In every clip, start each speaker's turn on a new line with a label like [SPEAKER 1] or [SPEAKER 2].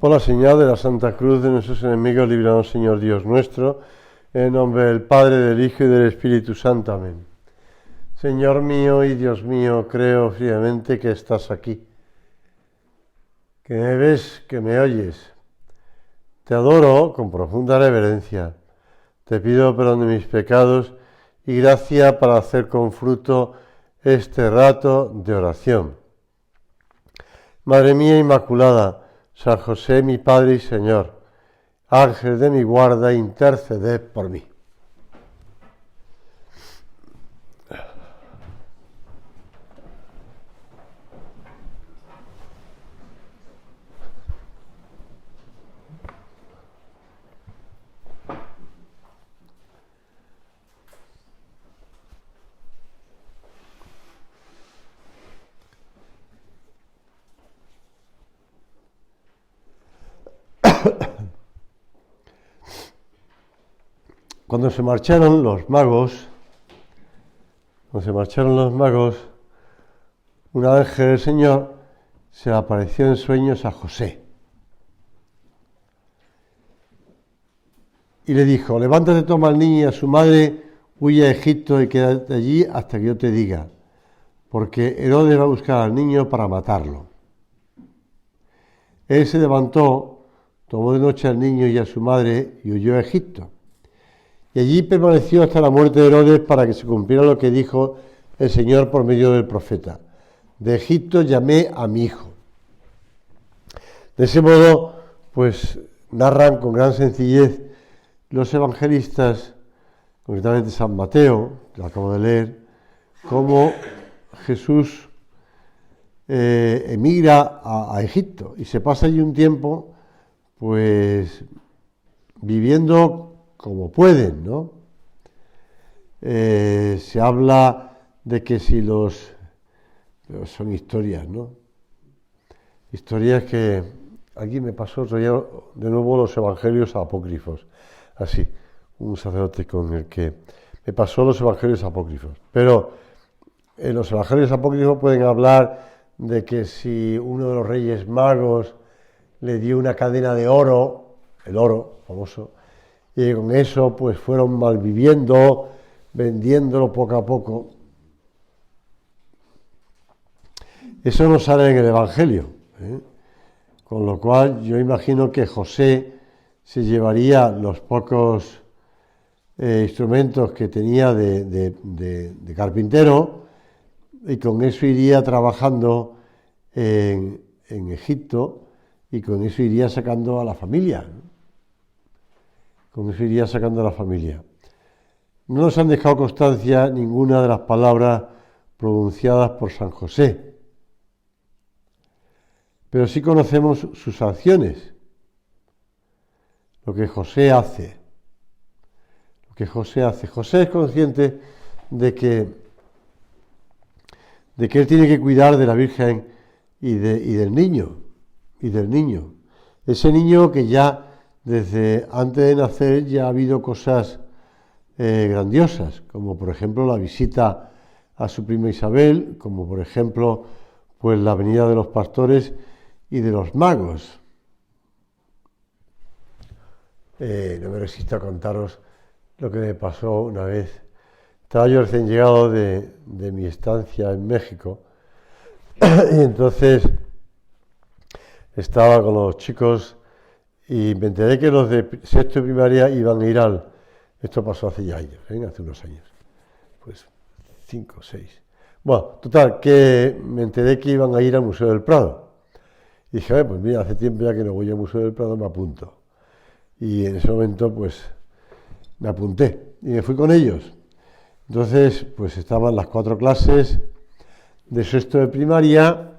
[SPEAKER 1] Por la señal de la Santa Cruz de nuestros enemigos, líbranos, Señor Dios nuestro, en nombre del Padre, del Hijo y del Espíritu Santo. Amén. Señor mío y Dios mío, creo fríamente que estás aquí, que me ves, que me oyes. Te adoro con profunda reverencia. Te pido perdón de mis pecados y gracia para hacer con fruto este rato de oración. Madre mía Inmaculada, San José, mi Padre y Señor, Ángel de mi guarda, interceded por mí. Cuando se marcharon los magos, un ángel del Señor se le apareció en sueños a José y le dijo: levántate, toma al niño y a su madre, huye a Egipto y quédate allí hasta que yo te diga, porque Herodes va a buscar al niño para matarlo. Él se levantó, tomó de noche al niño y a su madre y huyó a Egipto. Y allí permaneció hasta la muerte de Herodes, para que se cumpliera lo que dijo el Señor por medio del profeta: de Egipto llamé a mi hijo. De ese modo, pues narran con gran sencillez los evangelistas, concretamente San Mateo, que lo acabo de leer, cómo Jesús emigra a Egipto y se pasa allí un tiempo, pues viviendo como pueden, ¿no? Se habla de que si pero son historias, ¿no? Historias que aquí me pasó otro día de nuevo los evangelios apócrifos, así, un sacerdote con el que me pasó los evangelios apócrifos. Pero en los evangelios apócrifos pueden hablar de que si uno de los reyes magos le dio una cadena de oro, el oro famoso, y con eso pues fueron malviviendo, vendiéndolo poco a poco. Eso no sale en el Evangelio, ¿eh? Con lo cual yo imagino que José se llevaría los pocos instrumentos que tenía de carpintero y con eso iría trabajando en Egipto y con eso iría sacando a la familia, ¿no? No nos han dejado constancia ninguna de las palabras pronunciadas por San José, pero sí conocemos sus acciones, lo que José hace. José es consciente de que él tiene que cuidar de la Virgen y del niño. Ese niño que ya desde antes de nacer ya ha habido cosas grandiosas, como por ejemplo la visita a su prima Isabel, como por ejemplo pues la venida de los pastores y de los magos. No me resisto a contaros lo que me pasó una vez. Estaba yo recién llegado de mi estancia en México y entonces estaba con los chicos y me enteré que los de sexto de primaria iban a ir esto pasó hace ya años, hace unos años, pues 5 o 6. Bueno, total, que me enteré que iban a ir al Museo del Prado. Y dije, pues mira, hace tiempo ya que no voy al Museo del Prado, me apunto. Y en ese momento, pues, me apunté y me fui con ellos. Entonces, pues estaban las 4 clases de sexto de primaria.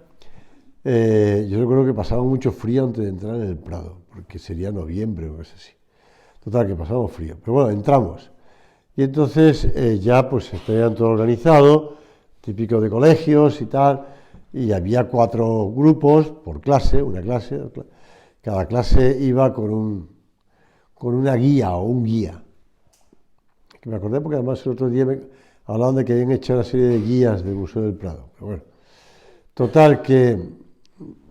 [SPEAKER 1] Yo recuerdo que pasaba mucho frío antes de entrar en el Prado, porque sería noviembre o algo así. Total, que pasamos frío. Pero bueno, entramos. Y entonces ya pues estaban todo organizado, típico de colegios y tal, y había 4 grupos por clase, una clase. Cada clase iba con una guía o un guía. Que me acordé porque además el otro día me hablaban de que habían hecho una serie de guías del Museo del Prado. Pero bueno, total, que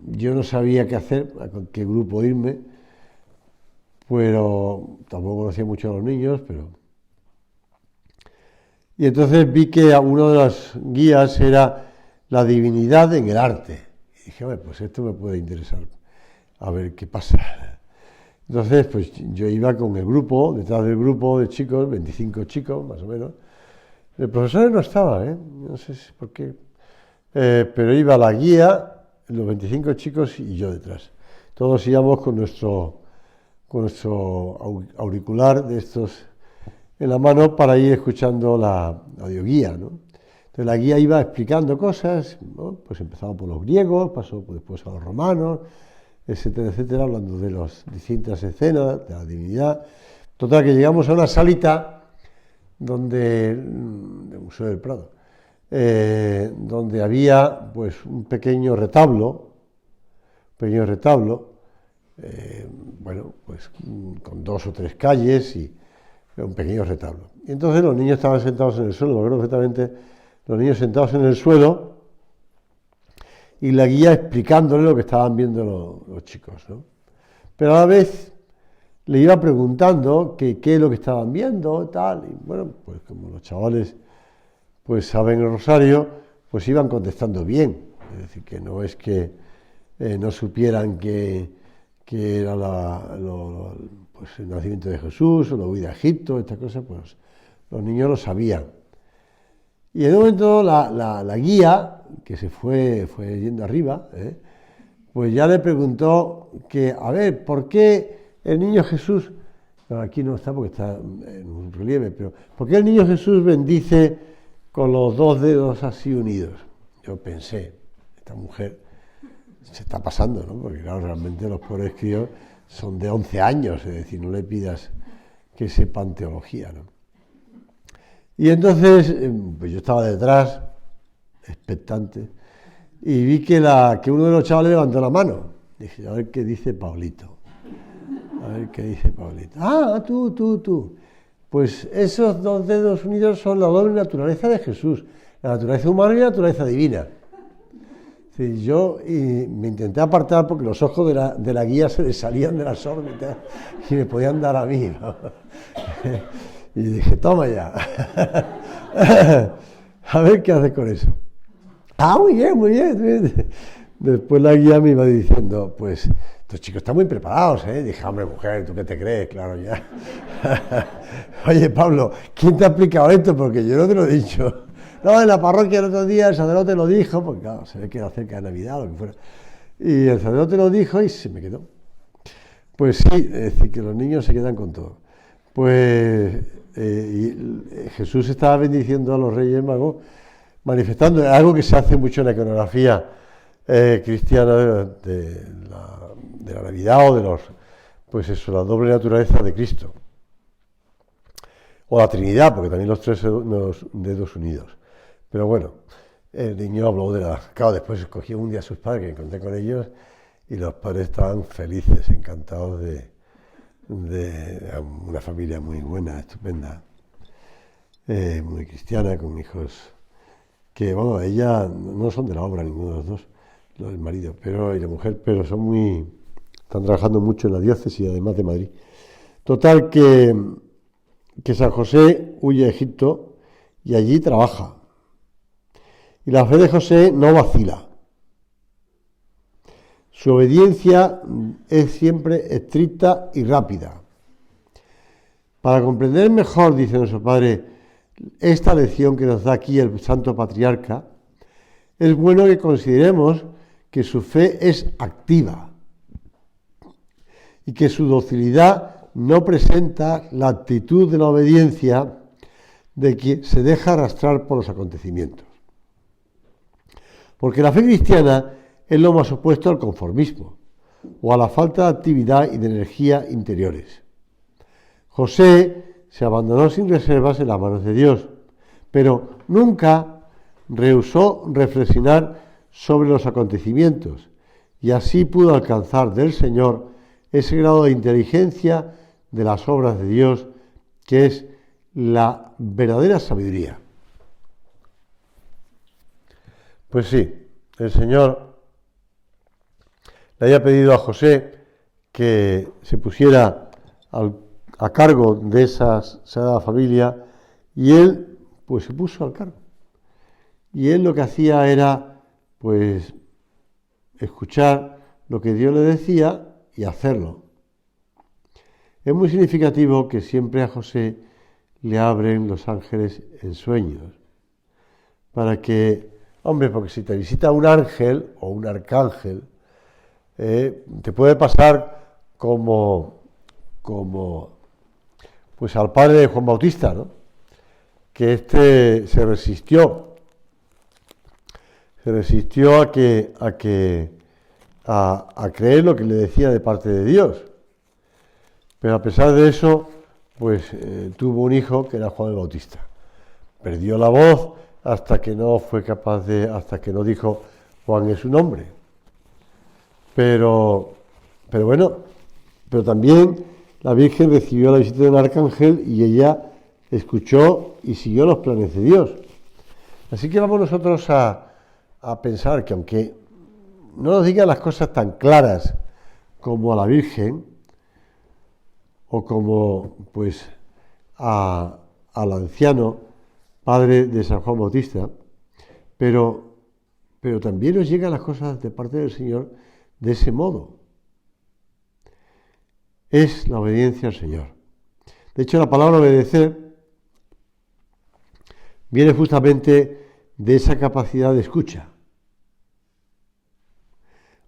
[SPEAKER 1] yo no sabía qué hacer, a con qué grupo irme, pero tampoco conocía mucho a los niños, pero... Y entonces vi que una de las guías era la divinidad en el arte. Y dije, bueno, pues esto me puede interesar, a ver qué pasa. Entonces, pues yo iba con el grupo, detrás del grupo de chicos, 25 chicos más o menos. El profesor no estaba, no sé si por qué, pero iba la guía, los 25 chicos y yo detrás. Todos íbamos con nuestro auricular de estos en la mano para ir escuchando la audioguía, ¿no? Entonces la guía iba explicando cosas, ¿no? Pues empezaba por los griegos, pasó después a los romanos, etcétera, etcétera, hablando de las distintas escenas, de la divinidad. Total, que llegamos a una salita del Museo del Prado, donde había pues un pequeño retablo, bueno, pues con 2 o 3 calles y un pequeño retablo. Y entonces los niños estaban sentados en el suelo, me acuerdo perfectamente, los niños sentados en el suelo y la guía explicándole lo que estaban viendo los chicos, ¿no? Pero a la vez le iba preguntando qué es lo que estaban viendo, tal, y bueno, pues como los chavales pues saben el rosario, pues iban contestando bien, es decir, que no es que no supieran que era pues el nacimiento de Jesús o la huida a Egipto, estas cosas, pues los niños lo sabían. Y en un momento la guía, que se fue yendo arriba, pues ya le preguntó que, a ver, ¿por qué el niño Jesús, no, aquí no está porque está en un relieve, pero ¿por qué el niño Jesús bendice con los 2 dedos así unidos? Yo pensé, esta mujer se está pasando, ¿no? Porque claro, realmente los pobres críos son de 11 años, es decir, no le pidas que sepan teología, ¿no? Y entonces, pues yo estaba detrás, expectante, y vi que uno de los chavales levantó la mano. Dije, a ver qué dice Pablito. A ver qué dice Pablito. Ah, tú. Pues esos 2 dedos unidos son la doble naturaleza de Jesús, la naturaleza humana y la naturaleza divina. Sí, yo me intenté apartar porque los ojos de la guía se le salían de las órbitas y me podían dar a mí, ¿no? Y dije, toma ya, a ver qué haces con eso. Ah, muy bien. Después la guía me iba diciendo, pues, estos chicos están muy preparados, ¿eh? Dije, hombre, mujer, ¿tú qué te crees? Claro, ya. Oye, Pablo, ¿quién te ha explicado esto? Porque yo no te lo he dicho. No, en la parroquia el otro día el sacerdote lo dijo, porque claro, se ve que era cerca de Navidad o lo que fuera. Y el sacerdote lo dijo y se me quedó. Pues sí, es decir, que los niños se quedan con todo. Pues Jesús estaba bendiciendo a los Reyes Magos, manifestando algo que se hace mucho en la iconografía cristiana de la Navidad o de pues eso, la doble naturaleza de Cristo. O la Trinidad, porque también los 3 dedos unidos. Pero bueno, el niño habló claro, después escogió un día a sus padres, que me encontré con ellos, y los padres estaban felices, encantados de una familia muy buena, estupenda, muy cristiana, con hijos que, bueno, ella no son de la obra ninguno de los dos, el marido y la mujer, pero están trabajando mucho en la diócesis, además de Madrid. Total, que San José huye a Egipto y allí trabaja. Y la fe de José no vacila. Su obediencia es siempre estricta y rápida. Para comprender mejor, dice nuestro Padre, esta lección que nos da aquí el Santo Patriarca, es bueno que consideremos que su fe es activa y que su docilidad no presenta la actitud de la obediencia de quien se deja arrastrar por los acontecimientos. Porque la fe cristiana es lo más opuesto al conformismo o a la falta de actividad y de energía interiores. José se abandonó sin reservas en las manos de Dios, pero nunca rehusó reflexionar sobre los acontecimientos y así pudo alcanzar del Señor ese grado de inteligencia de las obras de Dios que es la verdadera sabiduría. Pues sí, el Señor le haya pedido a José que se pusiera a cargo de esa sagrada familia, y él pues se puso al cargo. Y él lo que hacía era pues escuchar lo que Dios le decía y hacerlo. Es muy significativo que siempre a José le abren los ángeles en sueños, para que, hombre, porque si te visita un ángel o un arcángel, te puede pasar como pues al padre de Juan Bautista, ¿no? Que este se resistió a creer lo que le decía de parte de Dios. Pero a pesar de eso, pues tuvo un hijo que era Juan el Bautista. Perdió la voz hasta que no dijo Juan es su nombre. Pero también la Virgen recibió la visita del arcángel y ella escuchó y siguió los planes de Dios. Así que vamos nosotros a pensar que aunque no nos digan las cosas tan claras como a la Virgen, o como pues al anciano padre de San Juan Bautista, pero también nos llegan las cosas de parte del Señor de ese modo. Es la obediencia al Señor. De hecho, la palabra obedecer viene justamente de esa capacidad de escucha.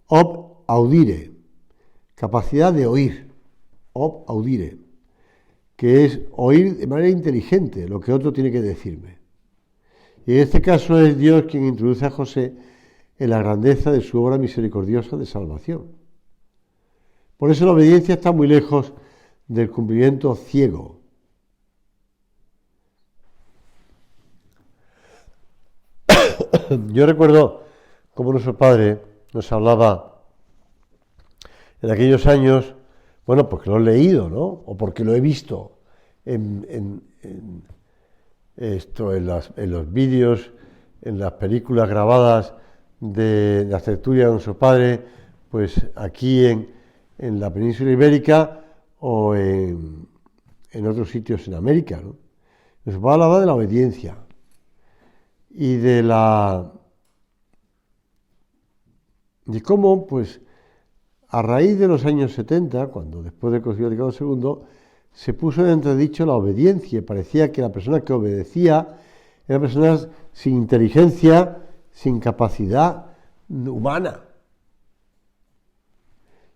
[SPEAKER 1] Ob audire, capacidad de oír. Ob audire, que es oír de manera inteligente lo que otro tiene que decirme. Y en este caso es Dios quien introduce a José en la grandeza de su obra misericordiosa de salvación. Por eso la obediencia está muy lejos del cumplimiento ciego. Yo recuerdo cómo nuestro padre nos hablaba en aquellos años, bueno, porque lo he leído, ¿no? O porque lo he visto en los vídeos, en las películas grabadas de las tertulias de nuestro padre, pues aquí en la península ibérica o en otros sitios en América, ¿no? Nuestro padre hablaba de la obediencia y de cómo, pues, a raíz de los años 70, cuando después del Concilio Vaticano II, se puso en entredicho la obediencia. Parecía que la persona que obedecía era persona sin inteligencia, sin capacidad humana.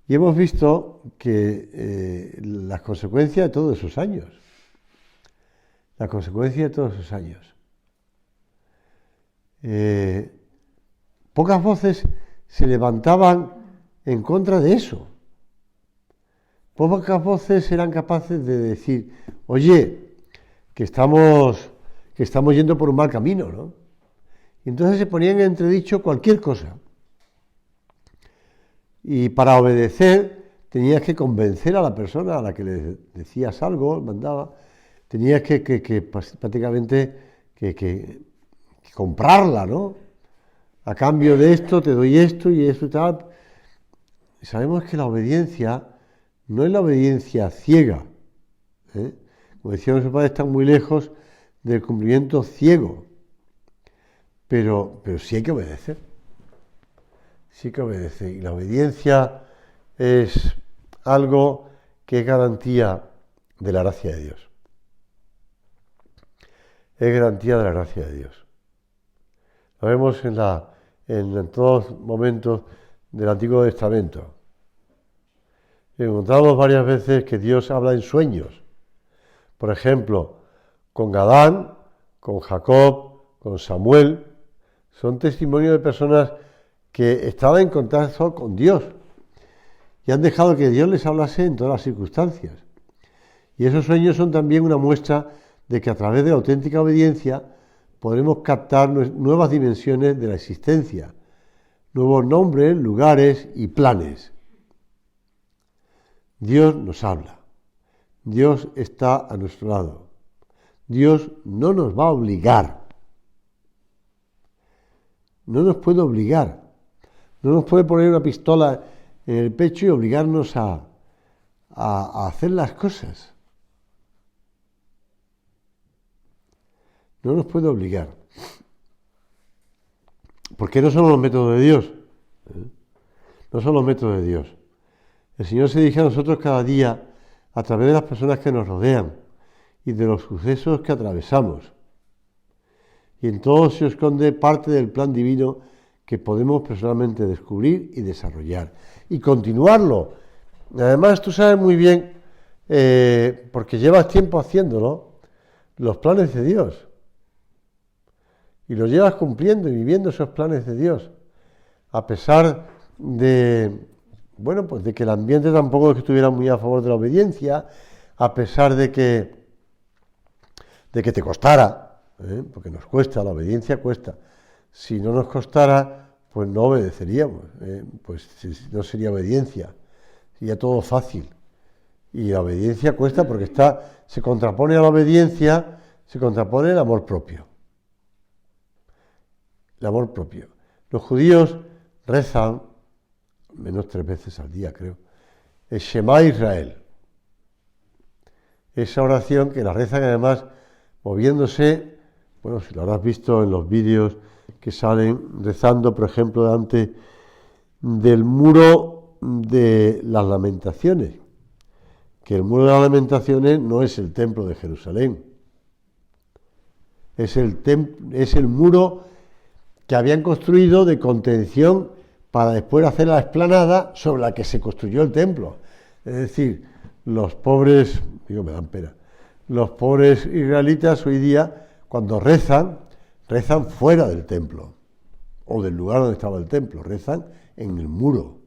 [SPEAKER 1] Y hemos visto que las consecuencias de todos esos años. Pocas voces se levantaban en contra de eso. Pocas voces eran capaces de decir, oye, que estamos yendo por un mal camino, ¿no? Y entonces se ponían en entredicho cualquier cosa. Y para obedecer tenías que convencer a la persona a la que le decías algo, mandaba, tenías que prácticamente comprarla, ¿no? A cambio de esto te doy esto y esto y tal. Y sabemos que la obediencia no es la obediencia ciega, ¿eh? Como decía nuestro padre, están muy lejos del cumplimiento ciego, pero sí hay que obedecer. Sí que obedece. Y la obediencia es algo que es garantía de la gracia de Dios. Es garantía de la gracia de Dios. Lo vemos en todos momentos del Antiguo Testamento. Encontramos varias veces que Dios habla en sueños. Por ejemplo, con Adán, con Jacob, con Samuel. Son testimonios de personas que estaban en contacto con Dios y han dejado que Dios les hablase en todas las circunstancias. Y esos sueños son también una muestra de que a través de la auténtica obediencia podremos captar nuevas dimensiones de la existencia, nuevos nombres, lugares y planes. Dios nos habla. Dios está a nuestro lado. Dios no nos va a obligar. No nos puede obligar. No nos puede poner una pistola en el pecho y obligarnos a hacer las cosas. No nos puede obligar. Porque no son los métodos de Dios. No son los métodos de Dios. El Señor se dirige a nosotros cada día a través de las personas que nos rodean y de los sucesos que atravesamos. Y en todo se esconde parte del plan divino que podemos personalmente descubrir y desarrollar. Y continuarlo. Además, tú sabes muy bien, porque llevas tiempo haciéndolo, los planes de Dios. Y los llevas cumpliendo y viviendo esos planes de Dios. A pesar de, bueno, pues de que el ambiente tampoco es que estuviera muy a favor de la obediencia, a pesar de que te costara, porque nos cuesta, la obediencia cuesta. Si no nos costara, pues no obedeceríamos, pues no sería obediencia, sería todo fácil. Y la obediencia cuesta porque se contrapone a la obediencia, se contrapone el amor propio. El amor propio. Los judíos rezan, menos 3 veces al día creo, el Shema Israel. Esa oración que la rezan además moviéndose, bueno, si lo habrás visto en los vídeos que salen rezando, por ejemplo, delante del muro de las Lamentaciones, que el muro de las Lamentaciones no es el templo de Jerusalén, es el muro que habían construido de contención para después hacer la explanada sobre la que se construyó el templo. Es decir, los pobres, me dan pena, los pobres israelitas hoy día, cuando rezan fuera del templo, o del lugar donde estaba el templo, rezan en el muro,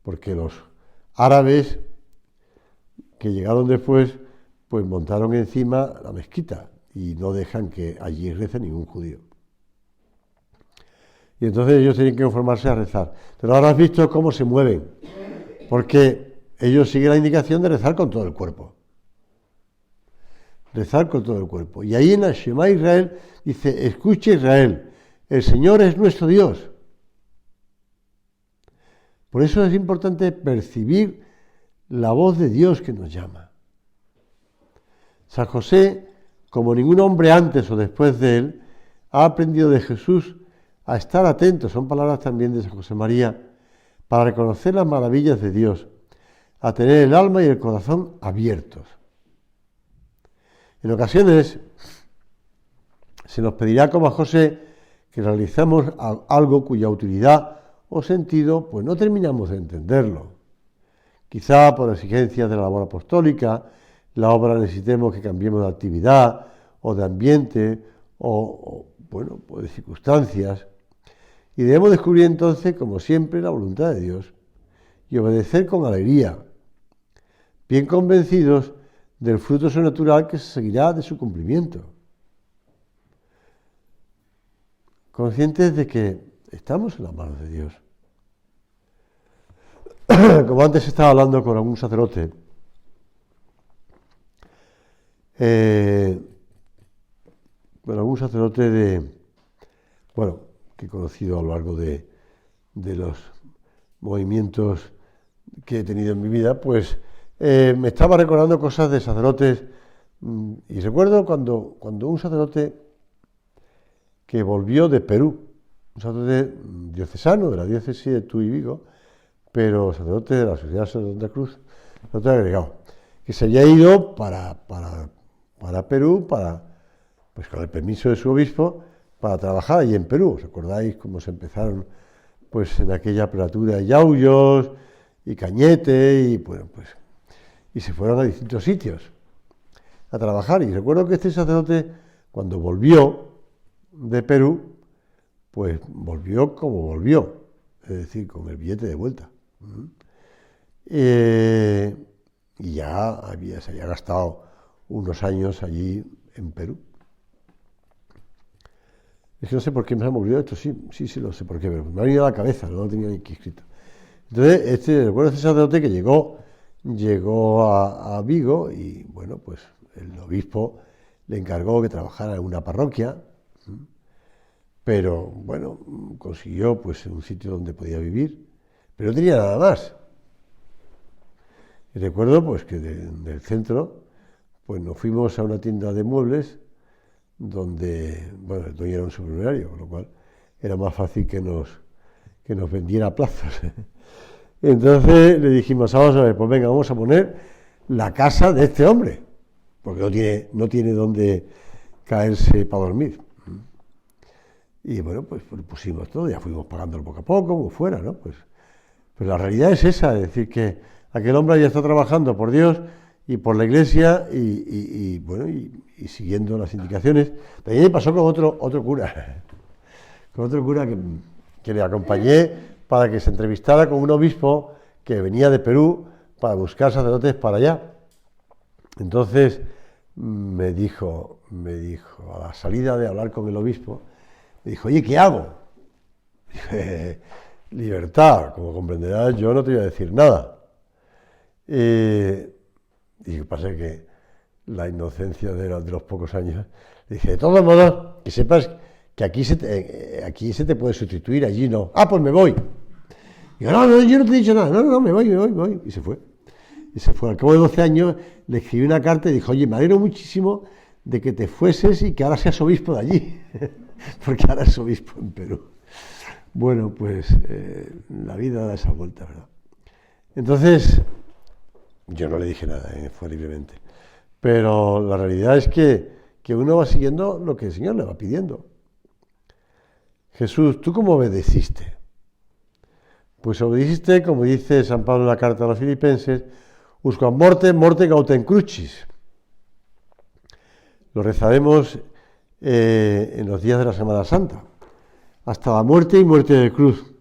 [SPEAKER 1] porque los árabes que llegaron después, pues montaron encima la mezquita, y no dejan que allí rece ningún judío. Y entonces ellos tienen que conformarse a rezar. Pero ahora has visto cómo se mueven, porque ellos siguen la indicación de rezar con todo el cuerpo. Rezar con todo el cuerpo. Y ahí en el Shema Israel dice, escucha Israel, el Señor es nuestro Dios. Por eso es importante percibir la voz de Dios que nos llama. San José, como ningún hombre antes o después de él, ha aprendido de Jesús a estar atento, son palabras también de San José María, para reconocer las maravillas de Dios, a tener el alma y el corazón abiertos. En ocasiones se nos pedirá como a José que realizamos algo cuya utilidad o sentido pues no terminamos de entenderlo. Quizá por exigencias de la labor apostólica, la obra necesitemos que cambiemos de actividad o de ambiente o de circunstancias. Y debemos descubrir entonces, como siempre, la voluntad de Dios y obedecer con alegría, bien convencidos del fruto sobrenatural que se seguirá de su cumplimiento. Conscientes de que estamos en las manos de Dios. Como antes estaba hablando con algún sacerdote, que he conocido a lo largo de los movimientos que he tenido en mi vida, pues me estaba recordando cosas de sacerdotes, y recuerdo cuando un sacerdote que volvió de Perú, un sacerdote diocesano de la diócesis de Tuy y Vigo, pero sacerdote de la Sociedad de Santa Cruz, sacerdote agregado, que se había ido para Perú, pues con el permiso de su obispo, para trabajar allí en Perú. ¿Os acordáis cómo se empezaron pues en aquella prelatura de Yauyos y Cañete y se fueron a distintos sitios a trabajar? Y recuerdo que este sacerdote, cuando volvió de Perú, pues volvió como volvió, es decir, con el billete de vuelta. Y ya se había gastado unos años allí en Perú. Es que no sé por qué me ha movido esto, sí lo sé por qué, pero me ha venido a la cabeza, no lo tenía ni aquí escrito. Entonces, recuerdo este sacerdote que llegó a Vigo y, bueno, pues el obispo le encargó que trabajara en una parroquia, pero, bueno, consiguió pues un sitio donde podía vivir, pero no tenía nada más. Y recuerdo pues que del centro pues nos fuimos a una tienda de muebles donde, bueno, el dueño era un supermercado, con lo cual era más fácil que nos vendiera a plazos. Entonces le dijimos, vamos a ver, pues venga, vamos a poner la casa de este hombre, porque no tiene dónde caerse para dormir. Y bueno, pues pusimos todo, ya fuimos pagándolo poco a poco, como fuera, ¿no? Pues la realidad es esa, es decir, que aquel hombre ya está trabajando por Dios y por la Iglesia y siguiendo las indicaciones. También me pasó con otro cura, que le acompañé para que se entrevistara con un obispo que venía de Perú para buscar sacerdotes para allá. Entonces me dijo, a la salida de hablar con el obispo, me dijo, oye, ¿qué hago? Dije, libertad, como comprenderás, yo no te voy a decir nada. Y pasa que la inocencia de los pocos años, dije, de todos modos, que sepas que aquí se te puede sustituir, allí no. Ah, pues me voy. Digo, no, yo no te he dicho nada, no, me voy. Y se fue. Al cabo de 12 años le escribí una carta y dijo, oye, me alegro muchísimo de que te fueses y que ahora seas obispo de allí, porque ahora es obispo en Perú. Bueno, pues la vida da esa vuelta, ¿verdad? Entonces, yo no le dije nada, fue libremente. Pero la realidad es que uno va siguiendo lo que el Señor le va pidiendo. Jesús, ¿tú cómo obedeciste? Pues obedeciste, como dice San Pablo en la carta a los Filipenses, usquam morte gautem crucis. Lo rezaremos en los días de la Semana Santa, hasta la muerte y muerte de cruz.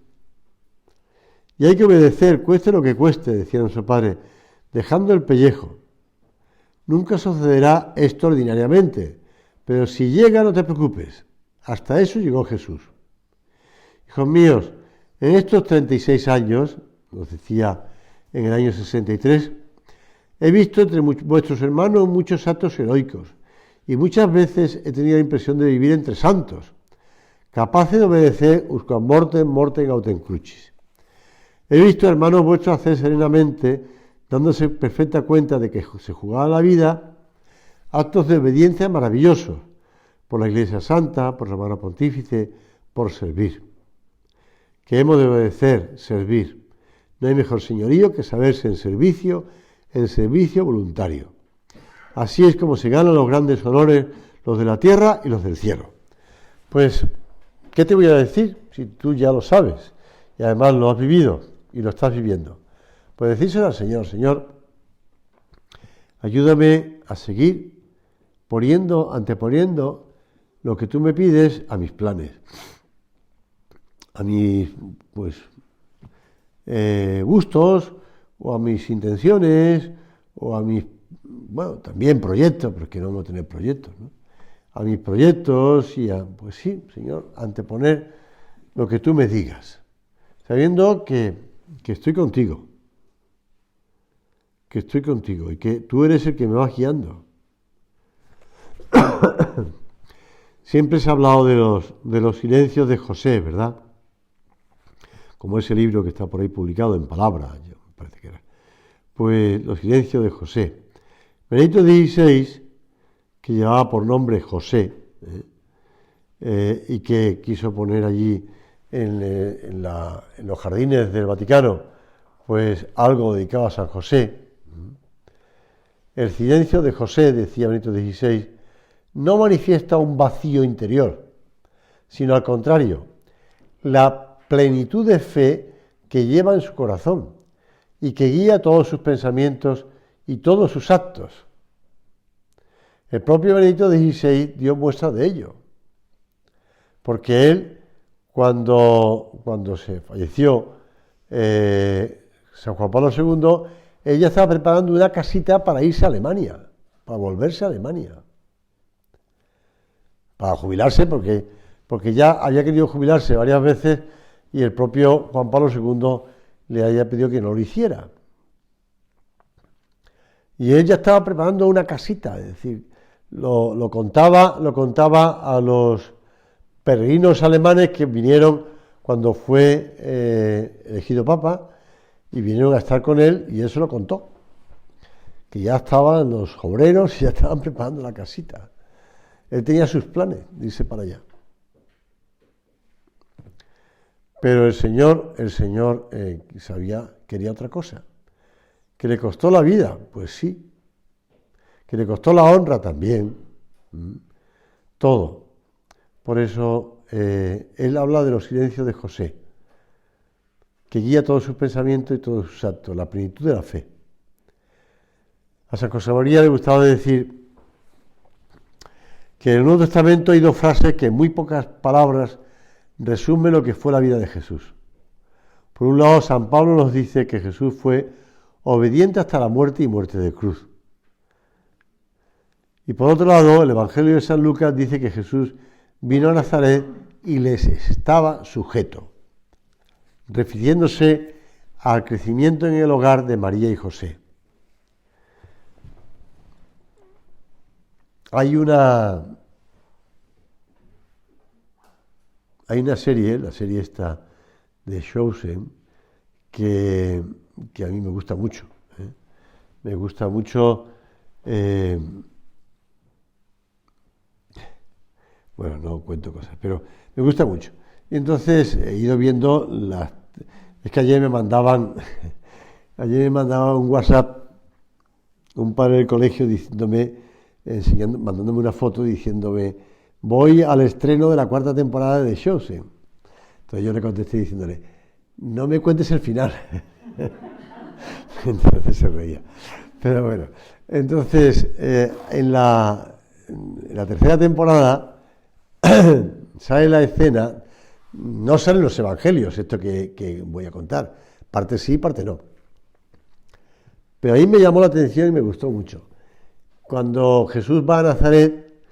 [SPEAKER 1] Y hay que obedecer, cueste lo que cueste, decía nuestro Padre, dejando el pellejo. Nunca sucederá esto ordinariamente, pero si llega no te preocupes. Hasta eso llegó Jesús. Hijos míos, en estos 36 años, nos decía en el año 63, he visto entre vuestros hermanos muchos actos heroicos y muchas veces he tenido la impresión de vivir entre santos, capaces de obedecer usquam morte gautem crucis. He visto hermanos vuestros hacer serenamente, dándose perfecta cuenta de que se jugaba la vida, actos de obediencia maravillosos, por la Iglesia Santa, por la Hermana Pontífice, por servir. Que hemos de obedecer, servir. No hay mejor señorío que saberse en servicio voluntario. Así es como se ganan los grandes honores, los de la tierra y los del cielo. Pues, ¿qué te voy a decir si tú ya lo sabes? Y además lo has vivido y lo estás viviendo. Pues decírselo al Señor, Señor, ayúdame a seguir anteponiendo lo que tú me pides a mis planes, a mis gustos, o a mis intenciones, o a mis, también proyectos, porque no vamos a tener proyectos, ¿no? A mis proyectos pues sí, Señor, anteponer lo que tú me digas, sabiendo que estoy contigo, y que tú eres el que me vas guiando. Siempre se ha hablado de los silencios de José, ¿verdad? Como ese libro que está por ahí publicado en palabras, me parece que era. Pues los silencios de José. Benedicto XVI, que llevaba por nombre José, y que quiso poner allí en los jardines del Vaticano, pues algo dedicado a San José. El silencio de José, decía Benedicto XVI, no manifiesta un vacío interior, sino al contrario, la plenitud de fe que lleva en su corazón y que guía todos sus pensamientos y todos sus actos. El propio Benedicto XVI dio muestra de ello, porque él, cuando se falleció San Juan Pablo II, él ya estaba preparando una casita para irse a Alemania, para volverse a Alemania, para jubilarse, porque ya había querido jubilarse varias veces y el propio Juan Pablo II le había pedido que no lo hiciera. Y él ya estaba preparando una casita, es decir, lo contaba a los peregrinos alemanes que vinieron cuando fue elegido papa, y vinieron a estar con él y él se lo contó, que ya estaban los obreros y ya estaban preparando la casita. Él tenía sus planes de irse para allá. Pero el Señor quería otra cosa. ¿Que le costó la vida? Pues sí. ¿Que le costó la honra? También. Todo. Por eso él habla de los silencios de José, que guía todos sus pensamientos y todos sus actos, la plenitud de la fe. A San José María le gustaba decir que en el Nuevo Testamento hay dos frases que en muy pocas palabras resumen lo que fue la vida de Jesús. Por un lado, San Pablo nos dice que Jesús fue obediente hasta la muerte y muerte de cruz. Y por otro lado, el Evangelio de San Lucas dice que Jesús vino a Nazaret y les estaba sujeto, refiriéndose al crecimiento en el hogar de María y José. Hay una serie, la serie esta de Chosen, que a mí me gusta mucho. Me gusta mucho. Bueno, no cuento cosas, pero me gusta mucho. Y entonces he ido viendo es que ayer me mandaban un WhatsApp un padre del colegio mandándome una foto diciéndome: voy al estreno de la 4ª temporada de The Chosen. Entonces yo le contesté diciéndole: no me cuentes el final. Entonces se reía. Pero bueno, entonces en la 3ª temporada sale la escena, no salen los evangelios, esto que voy a contar, parte sí, parte no. Pero ahí me llamó la atención y me gustó mucho. Cuando Jesús va a Nazaret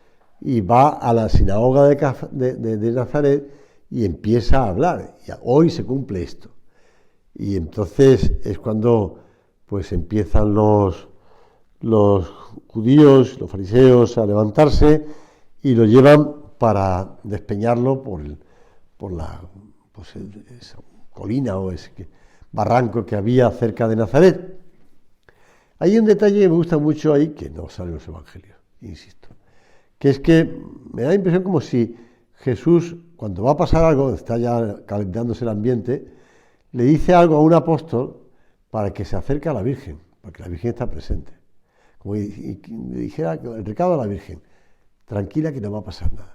[SPEAKER 1] y va a la sinagoga de Nazaret y empieza a hablar, y hoy se cumple esto. Y entonces es cuando pues empiezan los judíos, los fariseos a levantarse y lo llevan para despeñarlo por esa colina o ese barranco que había cerca de Nazaret. Hay un detalle que me gusta mucho ahí, que no sale en los evangelios, insisto, que es que me da la impresión como si Jesús, cuando va a pasar algo, está ya calentándose el ambiente, le dice algo a un apóstol para que se acerque a la Virgen, porque la Virgen está presente. Como le dijera el recado a la Virgen: tranquila, que no va a pasar nada.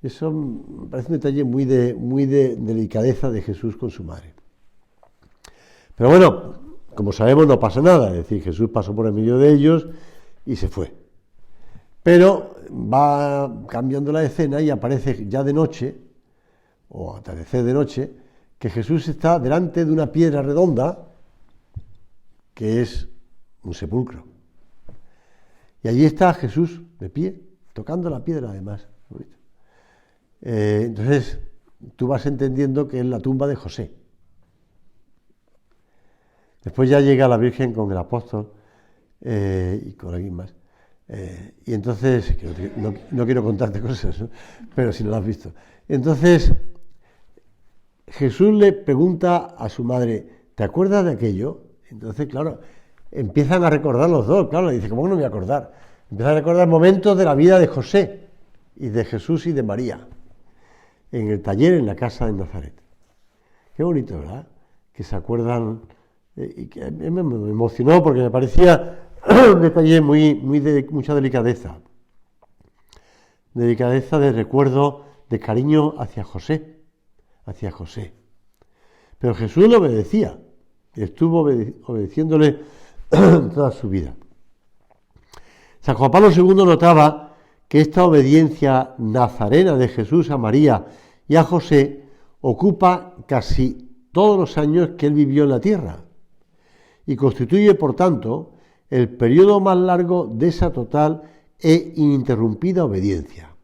[SPEAKER 1] Eso me parece un detalle muy de delicadeza de Jesús con su madre. Pero bueno, como sabemos, no pasa nada, es decir, Jesús pasó por el medio de ellos y se fue. Pero va cambiando la escena y aparece ya de noche, o atardecer de noche, que Jesús está delante de una piedra redonda, que es un sepulcro. Y allí está Jesús de pie, tocando la piedra además. Entonces, tú vas entendiendo que es la tumba de José. Después ya llega la Virgen con el apóstol y con alguien más. Y entonces, no quiero contarte cosas, ¿no? Pero si no lo has visto. Entonces, Jesús le pregunta a su madre: ¿te acuerdas de aquello? Entonces, claro, empiezan a recordar los dos. Claro, le dice: ¿cómo no me voy a acordar? Empiezan a recordar momentos de la vida de José y de Jesús y de María en el taller en la casa de Nazaret. Qué bonito, ¿verdad? Que se acuerdan. Y que me emocionó porque me parecía un detalle muy de mucha delicadeza de recuerdo, de cariño hacia José. Pero Jesús le obedecía, estuvo obedeciéndole toda su vida. San Juan Pablo II notaba que esta obediencia nazarena de Jesús a María y a José ocupa casi todos los años que él vivió en la tierra y constituye, por tanto, el periodo más largo de esa total e ininterrumpida obediencia.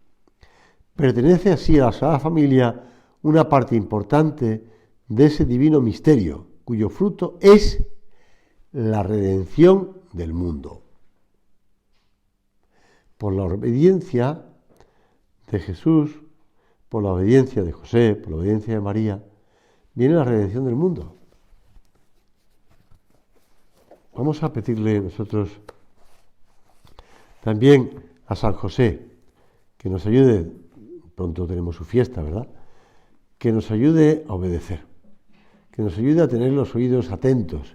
[SPEAKER 1] Pertenece así a la Sagrada Familia una parte importante de ese divino misterio, cuyo fruto es la redención del mundo. Por la obediencia de Jesús, por la obediencia de José, por la obediencia de María, viene la redención del mundo. Vamos a pedirle nosotros también a San José que nos ayude, pronto tenemos su fiesta, ¿verdad? Que nos ayude a obedecer, que nos ayude a tener los oídos atentos,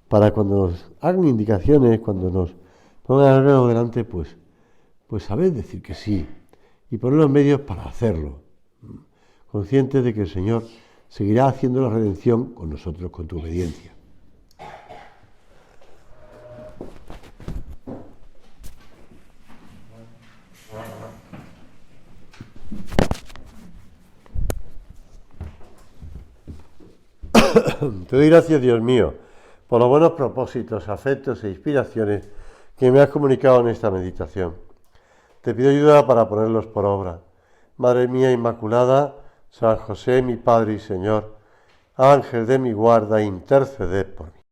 [SPEAKER 1] para cuando nos hagan indicaciones, cuando nos pongan algo delante, pues saber decir que sí y poner los medios para hacerlo, conscientes de que el Señor seguirá haciendo la redención con nosotros, con tu obediencia. Te doy gracias, Dios mío, por los buenos propósitos, afectos e inspiraciones que me has comunicado en esta meditación. Te pido ayuda para ponerlos por obra. Madre mía Inmaculada, San José, mi Padre y Señor, Ángel de mi guarda, interceded por mí.